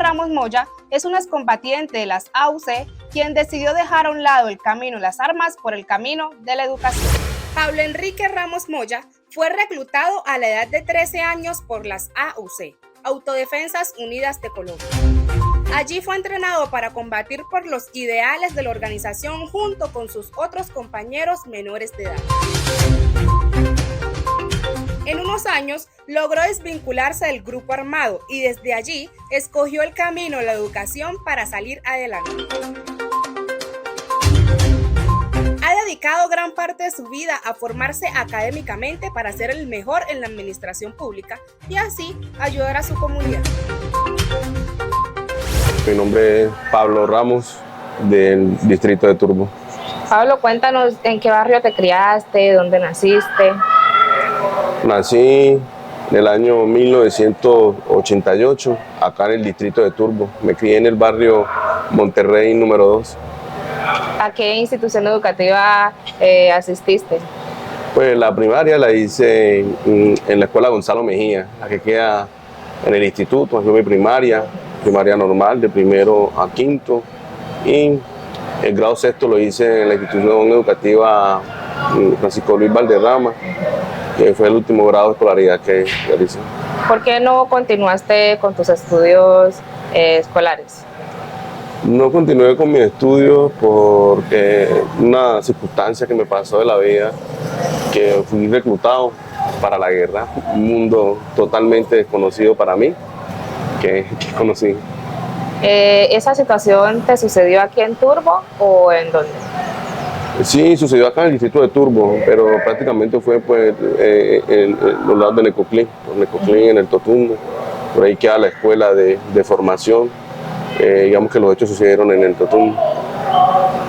Ramos Moya es un excombatiente de las AUC quien decidió dejar a un lado el camino de las armas por el camino de la educación. Pablo Enrique Ramos Moya fue reclutado a la edad de 13 años por las AUC, Autodefensas Unidas de Colombia. Allí fue entrenado para combatir por los ideales de la organización junto con sus otros compañeros menores de edad. En unos años logró desvincularse del grupo armado y desde allí escogió el camino de la educación para salir adelante. Ha dedicado gran parte de su vida a formarse académicamente para ser el mejor en la administración pública y así ayudar a su comunidad. Mi nombre es Pablo Ramos, del distrito de Turbo. Pablo, cuéntanos en qué barrio te criaste, dónde naciste. Nací en el año 1988, acá en el distrito de Turbo. Me crié en el barrio Monterrey número 2. ¿A qué institución educativa asististe? Pues la primaria la hice en la escuela Gonzalo Mejía, la que queda en el instituto. Fue mi primaria normal, de primero a quinto. Y el grado sexto lo hice en la institución educativa Francisco Luis Valderrama, que fue el último grado de escolaridad que realicé. ¿Por qué no continuaste con tus estudios escolares? No continué con mis estudios porque una circunstancia que me pasó de la vida, que fui reclutado para la guerra, un mundo totalmente desconocido para mí, que conocí. ¿Esa situación te sucedió aquí en Turbo o en dónde? Sí, sucedió acá en el distrito de Turbo, pero prácticamente fue pues, en los lados de Necoclí, en el Totumbo. Por ahí queda la escuela de formación. Digamos que los hechos sucedieron en el Totumbo.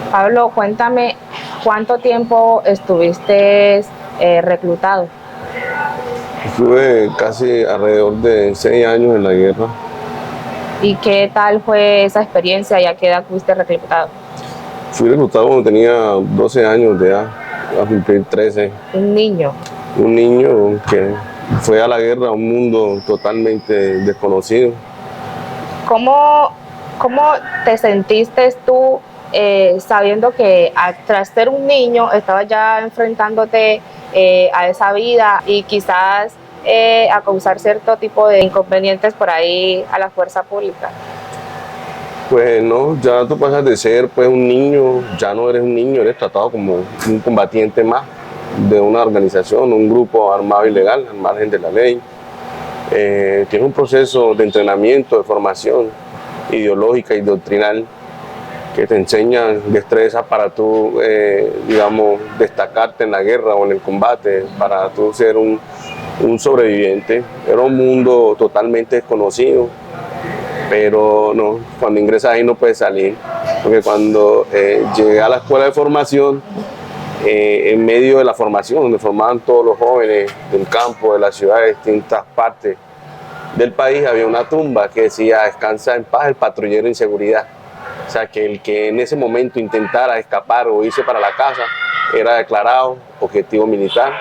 Pablo, cuéntame, ¿cuánto tiempo estuviste reclutado? Estuve casi alrededor de 6 años en la guerra. ¿Y qué tal fue esa experiencia y a qué edad fuiste reclutado? Fui reclutado cuando tenía 12 años de edad, a cumplir 13. Un niño. Un niño que fue a la guerra a un mundo totalmente desconocido. ¿Cómo te sentiste tú sabiendo que tras ser un niño estabas ya enfrentándote a esa vida y quizás a causar cierto tipo de inconvenientes por ahí a la fuerza pública? Pues no, ya tú pasas de ser pues un niño, ya no eres un niño, eres tratado como un combatiente más de una organización, un grupo armado ilegal, al margen de la ley. Tiene un proceso de entrenamiento, de formación ideológica y doctrinal que te enseña destrezas para tú, digamos, destacarte en la guerra o en el combate, para tú ser un sobreviviente. Era un mundo totalmente desconocido, pero no, cuando ingresas ahí no puedes salir, porque cuando llegué a la escuela de formación, en medio de la formación, donde formaban todos los jóvenes del campo, de la ciudad, de distintas partes del país, había una tumba que decía "Descansa en paz el patrullero en seguridad". O sea, que el que en ese momento intentara escapar o irse para la casa era declarado objetivo militar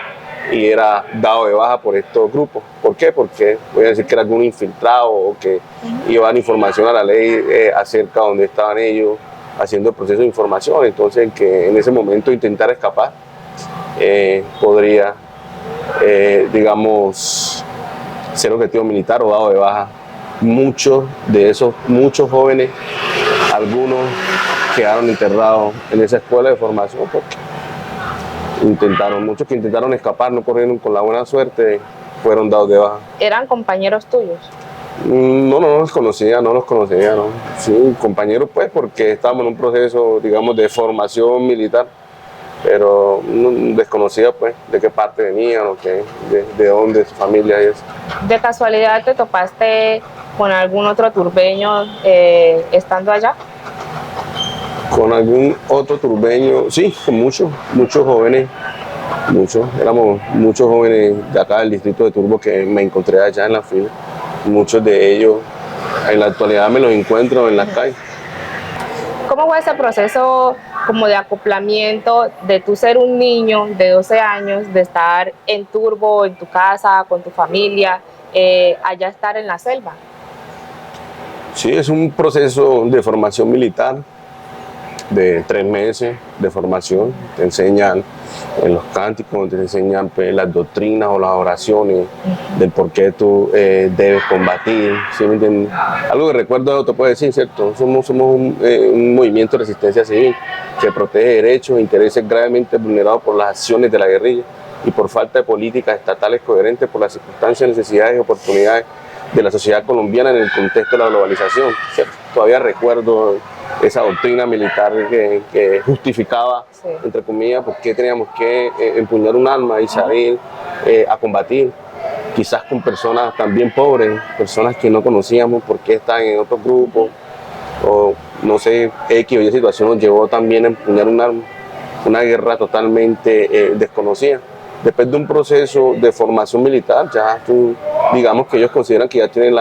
y era dado de baja por estos grupos. ¿Por qué? Porque voy a decir que era algún infiltrado o que iba a dar información a la ley acerca de dónde estaban ellos haciendo el proceso de información. Entonces, el que en ese momento intentara escapar podría, digamos, ser objetivo militar o dado de baja. Muchos jóvenes, algunos quedaron enterrados en esa escuela de formación porque muchos que intentaron escapar, no corrieron con la buena suerte, fueron dados de baja. ¿Eran compañeros tuyos? No los conocía, no. Sí, compañeros pues porque estábamos en un proceso, digamos, de formación militar, pero no desconocía pues de qué parte venían o de dónde, su familia y eso. ¿De casualidad te topaste con algún otro turbeño estando allá? Con algún otro turbeño, sí, con muchos jóvenes, éramos muchos jóvenes de acá del distrito de Turbo que me encontré allá en la fila. Muchos de ellos en la actualidad me los encuentro en las calles. ¿Cómo fue ese proceso como de acoplamiento de tú ser un niño de 12 años, de estar en Turbo, en tu casa, con tu familia, allá estar en la selva? Sí, es un proceso de formación militar de 3 meses de formación. Te enseñan en los cánticos, te enseñan pues, las doctrinas o las oraciones del por qué tú debes combatir. ¿Sí me entiendes? Algo que recuerdo, te puedo decir, ¿cierto? Somos un movimiento de resistencia civil que protege derechos e intereses gravemente vulnerados por las acciones de la guerrilla y por falta de políticas estatales coherentes por las circunstancias, necesidades y oportunidades de la sociedad colombiana en el contexto de la globalización, ¿cierto? Todavía recuerdo esa doctrina militar que justificaba, sí, entre comillas, por qué teníamos que empuñar un arma y salir a combatir, quizás con personas también pobres, personas que no conocíamos, por qué están en otros grupos, o no sé, X o Y situación nos llevó también a empuñar un arma, una guerra totalmente desconocida. Después de un proceso de formación militar, ya tú, digamos que ellos consideran que ya tienen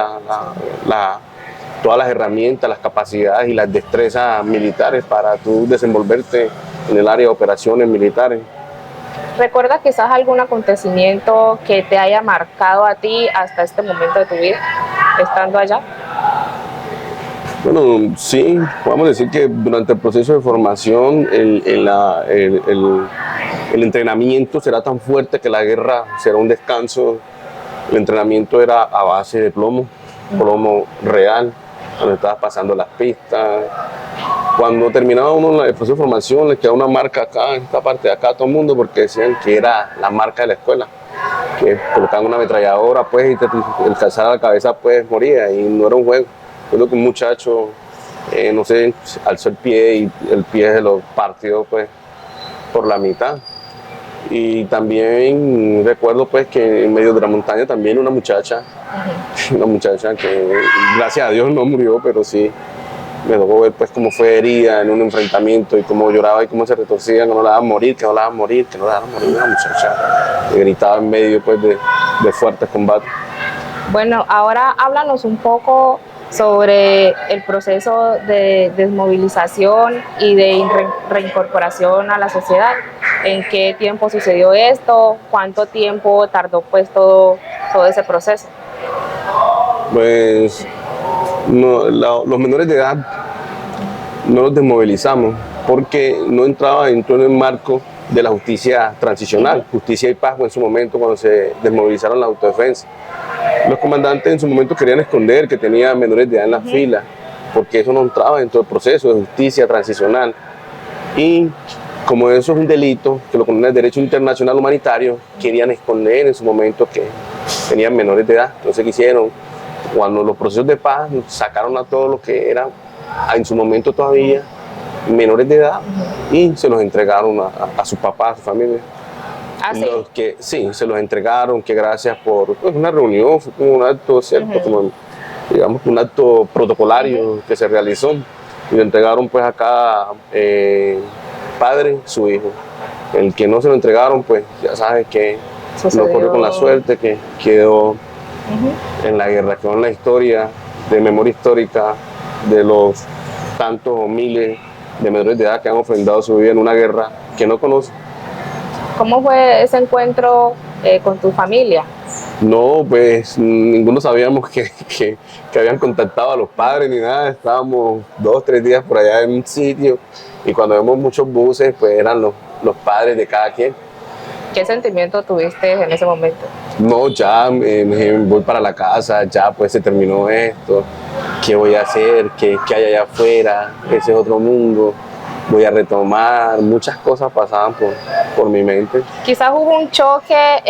todas las herramientas, las capacidades y las destrezas militares para tú desenvolverte en el área de operaciones militares. ¿Recuerdas quizás algún acontecimiento que te haya marcado a ti hasta este momento de tu vida, estando allá? Bueno, sí, podemos decir que durante el proceso de formación el entrenamiento será tan fuerte que la guerra será un descanso. El entrenamiento era a base de plomo real, cuando estabas pasando las pistas. Cuando terminaba uno el proceso de formación, le quedaba una marca acá, en esta parte de acá, a todo el mundo, porque decían que era la marca de la escuela, que colocaban una ametralladora, pues, y el calzar a la cabeza, pues, moría, y no era un juego. Creo que un muchacho, no sé, alzó el pie y el pie se lo partió, pues, por la mitad. Y también recuerdo pues que en medio de la montaña también una muchacha que gracias a Dios no murió, pero sí me tocó ver pues cómo fue herida en un enfrentamiento y cómo lloraba y cómo se retorcía, que no la dejaban morir, que no la dejaban morir, que no la dejaban morir, una muchacha que gritaba en medio pues de fuertes combates. Bueno, ahora háblanos un poco sobre el proceso de desmovilización y de reincorporación a la sociedad. ¿En qué tiempo sucedió esto? ¿Cuánto tiempo tardó pues todo ese proceso? Pues los menores de edad no los desmovilizamos porque no entraba dentro del marco de la justicia transicional, Justicia y Paz en su momento cuando se desmovilizaron la autodefensa. Los comandantes en su momento querían esconder que tenían menores de edad en las filas, porque eso no entraba dentro del proceso de justicia transicional. Y como eso es un delito, que lo condena el derecho internacional humanitario, querían esconder en su momento que tenían menores de edad. Entonces, ¿qué hicieron? Cuando los procesos de paz sacaron a todos los que eran en su momento todavía menores de edad y se los entregaron a sus papás, a su familia. ¿Ah, sí? Los que sí, se los entregaron, que gracias por pues, una reunión, fue como un acto, ¿cierto? Como, digamos, un acto protocolario que se realizó y le entregaron pues a cada padre su hijo. El que no se lo entregaron, pues ya sabes que no corrió con la suerte, que quedó en la guerra, quedó en la historia de memoria histórica de los tantos o miles de menores de edad que han ofrendado su vida en una guerra que no conocen. ¿Cómo fue ese encuentro con tu familia? No, pues ninguno sabíamos que habían contactado a los padres ni nada. Estábamos 2 o 3 días por allá en un sitio y cuando vemos muchos buses, pues eran los padres de cada quien. ¿Qué sentimiento tuviste en ese momento? No, ya voy para la casa, ya pues se terminó esto. ¿Qué voy a hacer? ¿Qué hay allá afuera? Ese es otro mundo. Voy a retomar, muchas cosas pasaban por mi mente. Quizás hubo un choque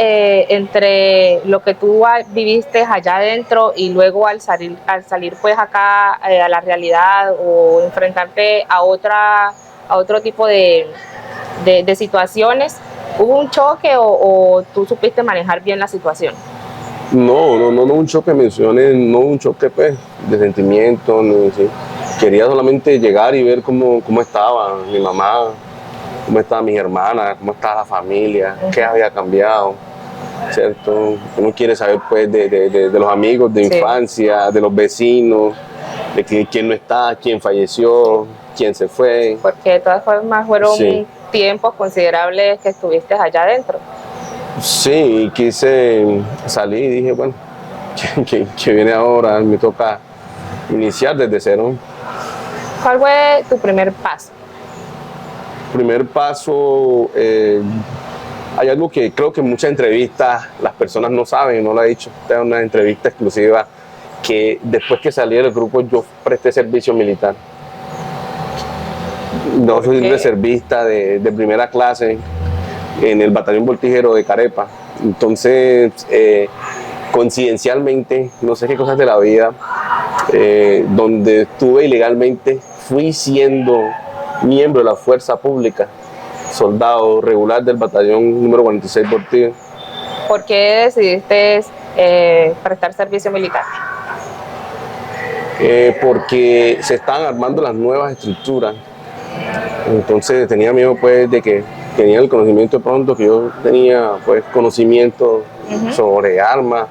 entre lo que tú viviste allá adentro y luego al salir pues acá a la realidad o enfrentarte a otro tipo de situaciones. ¿Hubo un choque o tú supiste manejar bien la situación? No un choque de emociones, no un choque pues, de sentimientos, no, sí. Quería solamente llegar y ver cómo estaba mi mamá, cómo estaban mis hermanas, cómo estaba la familia, qué había cambiado, ¿cierto? Uno quiere saber pues de los amigos de infancia, de los vecinos, de quién no está, quién falleció, quién se fue. Porque de todas formas fueron tiempos considerables que estuviste allá adentro. Sí, quise salir y dije, bueno, ¿qué viene ahora? Me toca iniciar desde cero. ¿Cuál fue tu primer paso? Primer paso, hay algo que creo que en muchas entrevistas las personas no saben, no lo he dicho. Esta es una entrevista exclusiva que después que salí del grupo yo presté servicio militar. No soy un reservista de primera clase en el batallón Voltijero de Carepa. Entonces, coincidencialmente, no sé qué cosas de la vida, donde estuve ilegalmente, fui siendo miembro de la fuerza pública, soldado regular del batallón número 46 Voltijero. ¿Por qué decidiste prestar servicio militar? Porque se estaban armando las nuevas estructuras. Entonces tenía miedo pues de que tenía el conocimiento de pronto, que yo tenía pues conocimiento sobre armas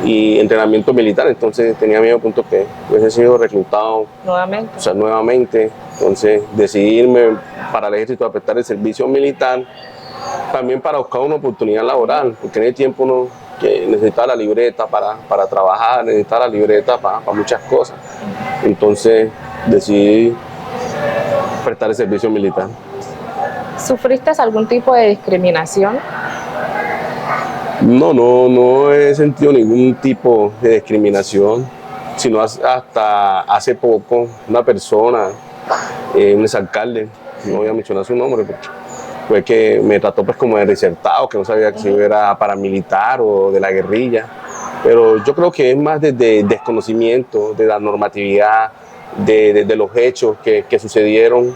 y entrenamiento militar, entonces tenía miedo punto que hubiese sido reclutado Nuevamente. O sea, nuevamente. Entonces decidí irme para el ejército a prestar el servicio militar, también para buscar una oportunidad laboral, porque en el tiempo uno que necesitaba la libreta para trabajar, necesitaba la libreta para muchas cosas. Entonces decidí prestar el servicio militar. ¿Sufriste algún tipo de discriminación? No he sentido ningún tipo de discriminación, sino hasta hace poco una persona, un exalcalde, no voy a mencionar su nombre, fue que me trató pues como de desertado, que no sabía si yo era paramilitar o de la guerrilla, pero yo creo que es más desde desconocimiento de la normatividad, de los hechos que sucedieron,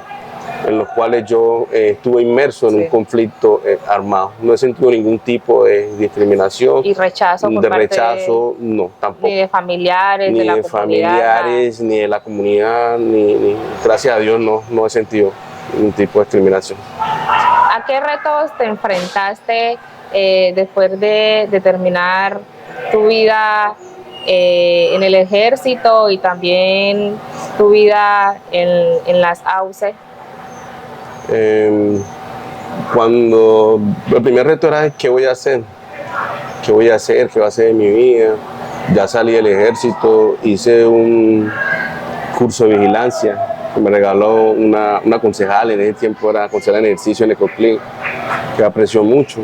en los cuales yo estuve inmerso en un conflicto armado. No he sentido ningún tipo de discriminación. ¿Y rechazo por de parte rechazo, no, tampoco. Ni de familiares, Ni de la de comunidad? familiares, ni de la comunidad, ni gracias a Dios no he sentido ningún tipo de discriminación. ¿A qué retos te enfrentaste después de terminar tu vida en el ejército y también tu vida en las AUCE? Cuando el primer reto era ¿qué voy a hacer? ¿Qué voy a hacer? ¿Qué va a hacer de mi vida? Ya salí del ejército, hice un curso de vigilancia que me regaló una concejal, en ese tiempo era concejal en ejercicio en Ecoclin, que apreció mucho.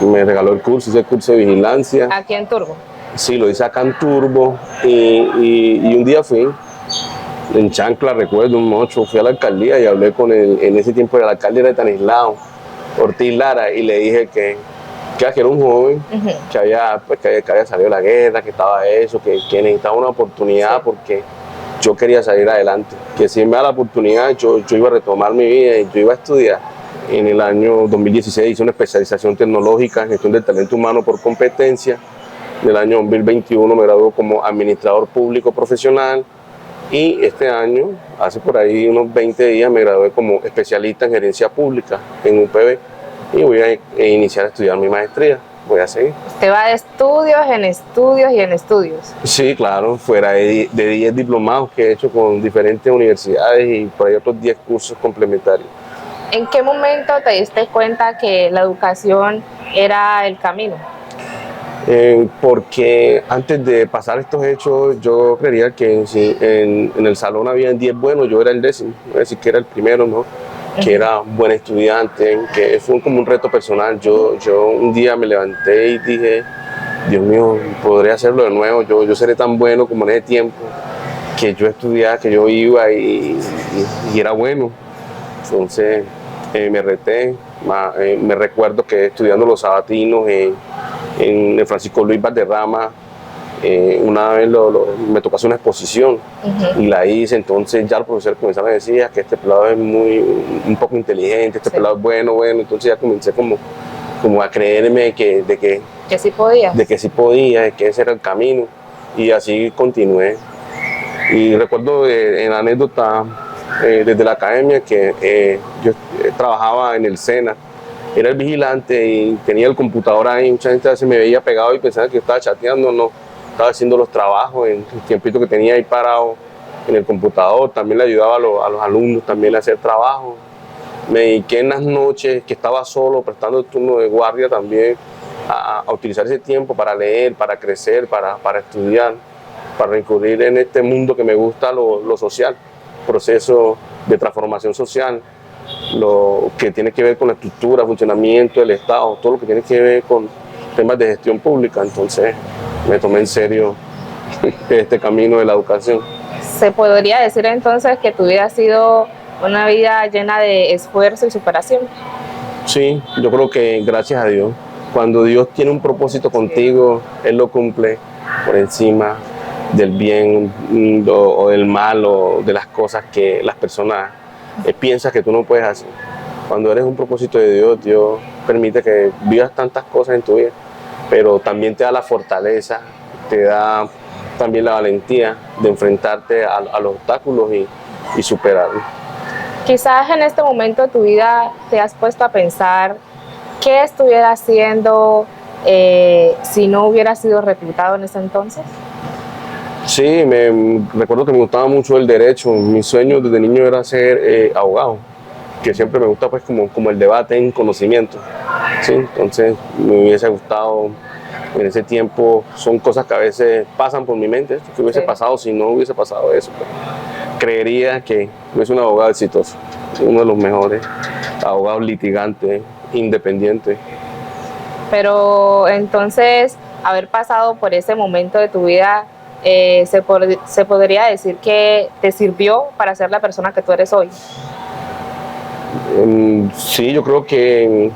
Me regaló el curso, hice el curso de vigilancia. ¿Aquí en Turbo? Sí, lo hice acá en Turbo y un día fui en chancla, recuerdo, un 8, fui a la alcaldía y hablé con en ese tiempo el alcalde era de Tanislao, Ortiz Lara, y le dije que era un joven, que había salido de la guerra, que estaba eso, que necesitaba una oportunidad porque yo quería salir adelante, que si me da la oportunidad yo iba a retomar mi vida y yo iba a estudiar. En el año 2016 hice una especialización tecnológica en gestión del talento humano por competencia. En el año 2021 me gradué como administrador público profesional. Y este año, hace por ahí unos 20 días, me gradué como especialista en gerencia pública en UPB y voy a iniciar a estudiar mi maestría. Voy a seguir. Usted va de estudios en estudios y en estudios. Sí, claro, fuera de 10 diplomados que he hecho con diferentes universidades y por ahí otros 10 cursos complementarios. ¿En qué momento te diste cuenta que la educación era el camino? Porque antes de pasar estos hechos yo creería que si en el salón había 10 buenos, yo era el 10º, no voy a decir que era el primero, ¿no? Que era un buen estudiante, que fue como un reto personal. Yo un día me levanté y dije, Dios mío, podría hacerlo de nuevo, yo seré tan bueno como en ese tiempo, que yo estudiaba, que yo iba y era bueno. Entonces me reté, me recuerdo que estudiando los sabatinos en el Francisco Luis Valderrama, una vez me tocó hacer una exposición y la hice. Entonces ya los profesores comenzaron a decir que este pelado es un poco inteligente, este pelado es bueno, entonces ya comencé como a creerme de que sí podía, de que ese era el camino, y así continué. Y recuerdo en la anécdota desde la academia que yo trabajaba en el SENA, era el vigilante y tenía el computador ahí. Mucha gente a veces me veía pegado y pensaba que yo estaba chateando, no, estaba haciendo los trabajos en el tiempito que tenía ahí parado en el computador. También le ayudaba a los alumnos también a hacer trabajo. Me dediqué en las noches que estaba solo prestando el turno de guardia también a utilizar ese tiempo para leer, para crecer, para estudiar. para incurrir en este mundo que me gusta, lo social, proceso de transformación social, lo que tiene que ver con la estructura, funcionamiento del Estado, todo lo que tiene que ver con temas de gestión pública. Entonces me tomé en serio este camino de la educación. ¿Se podría decir entonces que tu vida ha sido una vida llena de esfuerzo y superación? Sí, yo creo que gracias a Dios, cuando Dios tiene un propósito contigo, Él lo cumple por encima del bien o del mal o de las cosas que las personas piensan que tú no puedes hacer. Cuando eres un propósito de Dios, Dios permite que vivas tantas cosas en tu vida, pero también te da la fortaleza, te da también la valentía de enfrentarte a los obstáculos y superarlos. Quizás en este momento de tu vida te has puesto a pensar qué estuviera haciendo si no hubiera sido reclutado en ese entonces. Sí, recuerdo que me gustaba mucho el derecho. Mi sueño desde niño era ser abogado, que siempre me gusta pues como el debate en conocimiento. Sí, entonces me hubiese gustado en ese tiempo. Son cosas que a veces pasan por mi mente, que hubiese pasado si no hubiese pasado eso. Pero creería que es un abogado exitoso, uno de los mejores abogados litigantes, independientes. Pero entonces, haber pasado por ese momento de tu vida, se podría decir que te sirvió para ser la persona que tú eres hoy. Sí, yo creo que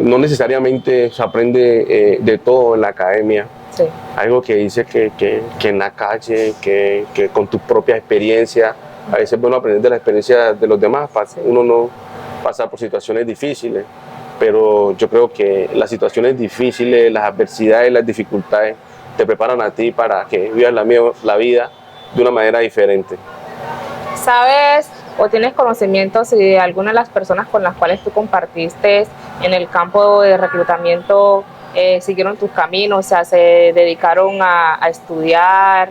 no necesariamente se aprende de todo en la academia. Sí. Algo que dice que en la calle, que con tus propias experiencias, a veces es bueno aprender de la experiencia de los demás, para uno no pasar por situaciones difíciles, pero yo creo que las situaciones difíciles, las adversidades, las dificultades te preparan a ti para que vivas la vida de una manera diferente. ¿Sabes o tienes conocimiento si alguna de las personas con las cuales tú compartiste en el campo de reclutamiento siguieron tus caminos, o sea, se dedicaron a estudiar,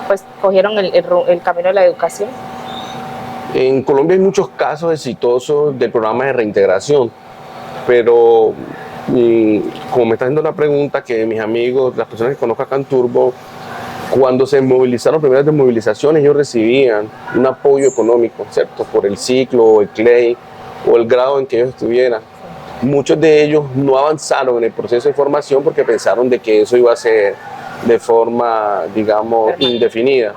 pues cogieron el camino de la educación? En Colombia hay muchos casos exitosos del programa de reintegración, pero como me está haciendo la pregunta, que mis amigos, las personas que conozco acá en Turbo, cuando se movilizaron las primeras desmovilizaciones, ellos recibían un apoyo económico, ¿cierto? Por el ciclo, el CLEI o el grado en que ellos estuvieran. Muchos de ellos no avanzaron en el proceso de formación porque pensaron de que eso iba a ser de forma, digamos, indefinida,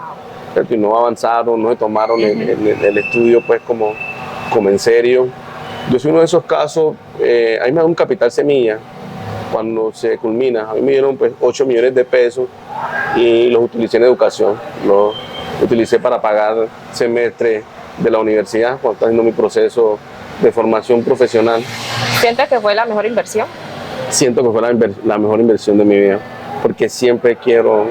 ¿cierto? Y no avanzaron, no se tomaron el estudio pues como en serio. Yo soy uno de esos casos. A mí me da un capital semilla cuando se culmina. A mí me dieron pues 8 millones de pesos y los utilicé en educación. Los utilicé para pagar semestre de la universidad cuando estaba haciendo mi proceso de formación profesional. ¿Sientes que fue la mejor inversión? Siento que fue la mejor inversión de mi vida, porque siempre quiero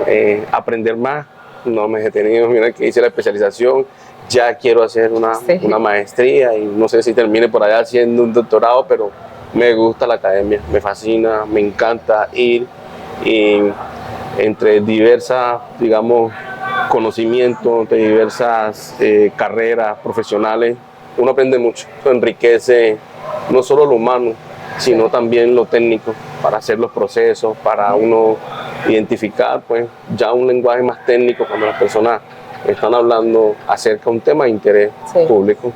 aprender más. No me he detenido, mira que hice la especialización, ya quiero hacer una maestría y no sé si termine por allá haciendo un doctorado, pero me gusta la academia, me fascina, me encanta ir y entre diversas, digamos, conocimientos, entre diversas carreras profesionales, uno aprende mucho, enriquece no solo lo humano, sino también lo técnico, para hacer los procesos, para uno identificar pues ya un lenguaje más técnico cuando las personas están hablando acerca de un tema de interés público.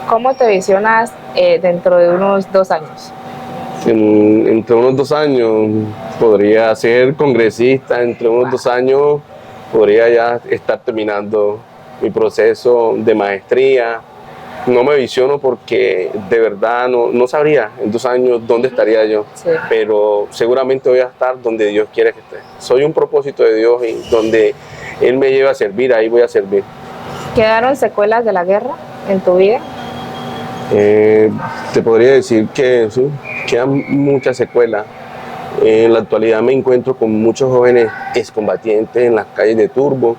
¿Cómo te visionas dentro de unos 2 años? Entre unos 2 años podría ser congresista, entre unos 2 años podría ya estar terminando mi proceso de maestría. No me visiono porque de verdad no sabría en 2 años dónde estaría yo, pero seguramente voy a estar donde Dios quiere que esté. Soy un propósito de Dios y donde Él me lleva a servir, ahí voy a servir. ¿Quedaron secuelas de la guerra en tu vida? Te podría decir que sí, quedan muchas secuelas. En la actualidad me encuentro con muchos jóvenes excombatientes en las calles de Turbo.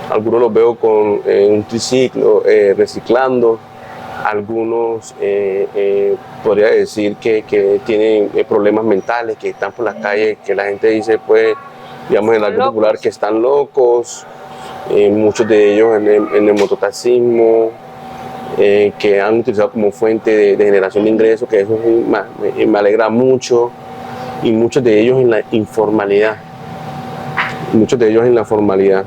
Algunos los veo con un triciclo, reciclando. Algunos podría decir que tienen problemas mentales, que están por las calles, que la gente dice, pues, digamos, en el ámbito popular, que están locos. Muchos de ellos en el mototaxismo, que han utilizado como fuente de generación de ingresos, que eso me alegra mucho, y muchos de ellos en la informalidad. muchos de ellos en la formalidad.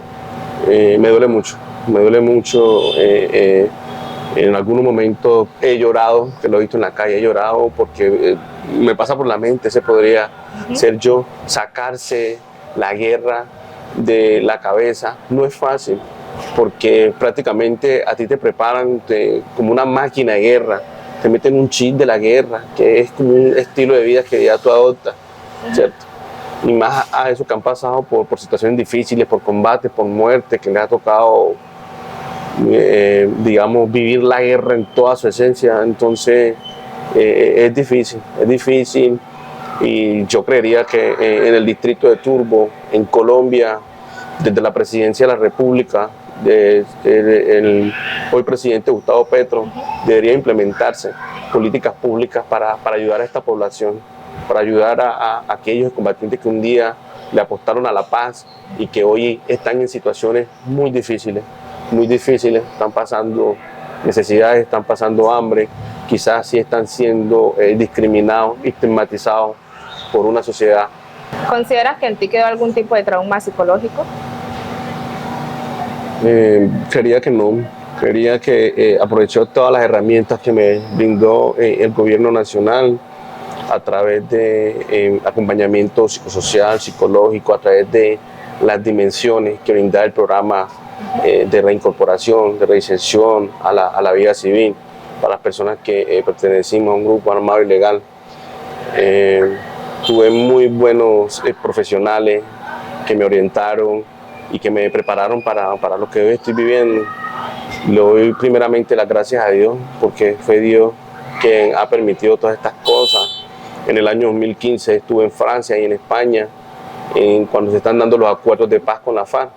Me duele mucho, me duele mucho. En algunos momentos he llorado, que lo he visto en la calle, he llorado porque me pasa por la mente, ese podría ser yo. Sacarse la guerra de la cabeza no es fácil, porque prácticamente a ti te preparan como una máquina de guerra, te meten un chip de la guerra, que es como un estilo de vida que ya tú adoptas, ¿cierto? Y más a eso que han pasado por situaciones difíciles, por combates, por muerte, que les ha tocado, digamos, vivir la guerra en toda su esencia. Entonces es difícil, y yo creería que en el distrito de Turbo, en Colombia, desde la presidencia de la República, el hoy presidente Gustavo Petro, debería implementarse políticas públicas para ayudar a esta población, para ayudar a aquellos combatientes que un día le apostaron a la paz y que hoy están en situaciones muy difíciles, están pasando necesidades, están pasando hambre, quizás sí están siendo discriminados, estigmatizados por una sociedad. ¿Consideras que en ti quedó algún tipo de trauma psicológico? Creería que no, creería que aprovechó todas las herramientas que me brindó el gobierno nacional a través de acompañamiento psicosocial, psicológico, a través de las dimensiones que brinda el programa de reincorporación, de reinserción a la vida civil para las personas que pertenecimos a un grupo armado ilegal. Tuve muy buenos profesionales que me orientaron y que me prepararon para lo que hoy estoy viviendo. Le doy primeramente las gracias a Dios, porque fue Dios quien ha permitido todas estas cosas. En el año 2015 estuve en Francia y en España, cuando se están dando los acuerdos de paz con la FARC,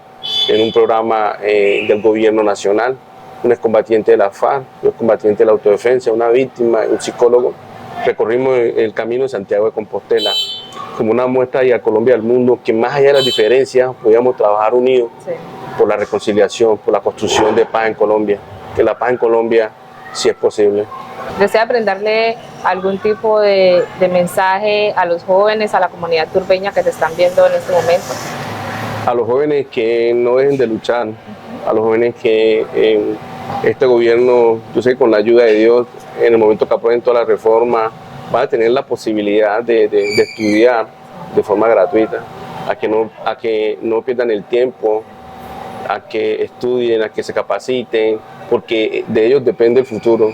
en un programa del gobierno nacional. Un excombatiente de la FARC, un excombatiente de la autodefensa, una víctima, un psicólogo. Recorrimos el camino de Santiago de Compostela como una muestra a Colombia al mundo, que más allá de las diferencias podíamos trabajar unidos por la reconciliación, por la construcción de paz en Colombia, que la paz en Colombia sí es posible. ¿Desea brindarle algún tipo de mensaje a los jóvenes, a la comunidad turbeña que te están viendo en este momento? A los jóvenes que no dejen de luchar, a los jóvenes que este gobierno, yo sé que con la ayuda de Dios, en el momento que aprueben toda la reforma, van a tener la posibilidad de estudiar de forma gratuita, a que no pierdan el tiempo, a que estudien, a que se capaciten, porque de ellos depende el futuro.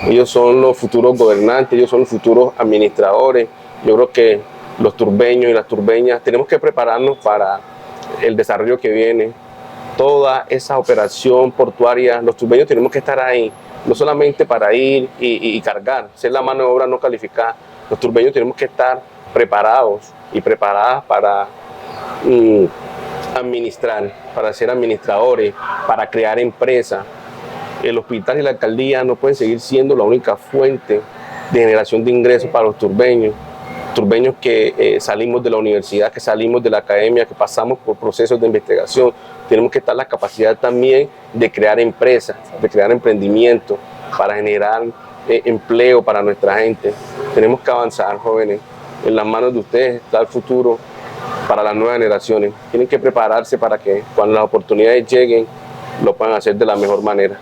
Ellos son los futuros gobernantes, ellos son los futuros administradores. Yo creo que los turbeños y las turbeñas tenemos que prepararnos para el desarrollo que viene. Toda esa operación portuaria, los turbeños tenemos que estar ahí, no solamente para ir y cargar, ser la mano de obra no calificada. Los turbeños tenemos que estar preparados y preparadas para administrar, para ser administradores, para crear empresas. El hospital y la alcaldía no pueden seguir siendo la única fuente de generación de ingresos para los turbeños. Turbeños que salimos de la universidad, que salimos de la academia, que pasamos por procesos de investigación. Tenemos que estar la capacidad también de crear empresas, de crear emprendimiento para generar empleo para nuestra gente. Tenemos que avanzar, jóvenes. En las manos de ustedes está el futuro para las nuevas generaciones. Tienen que prepararse para que cuando las oportunidades lleguen, lo puedan hacer de la mejor manera.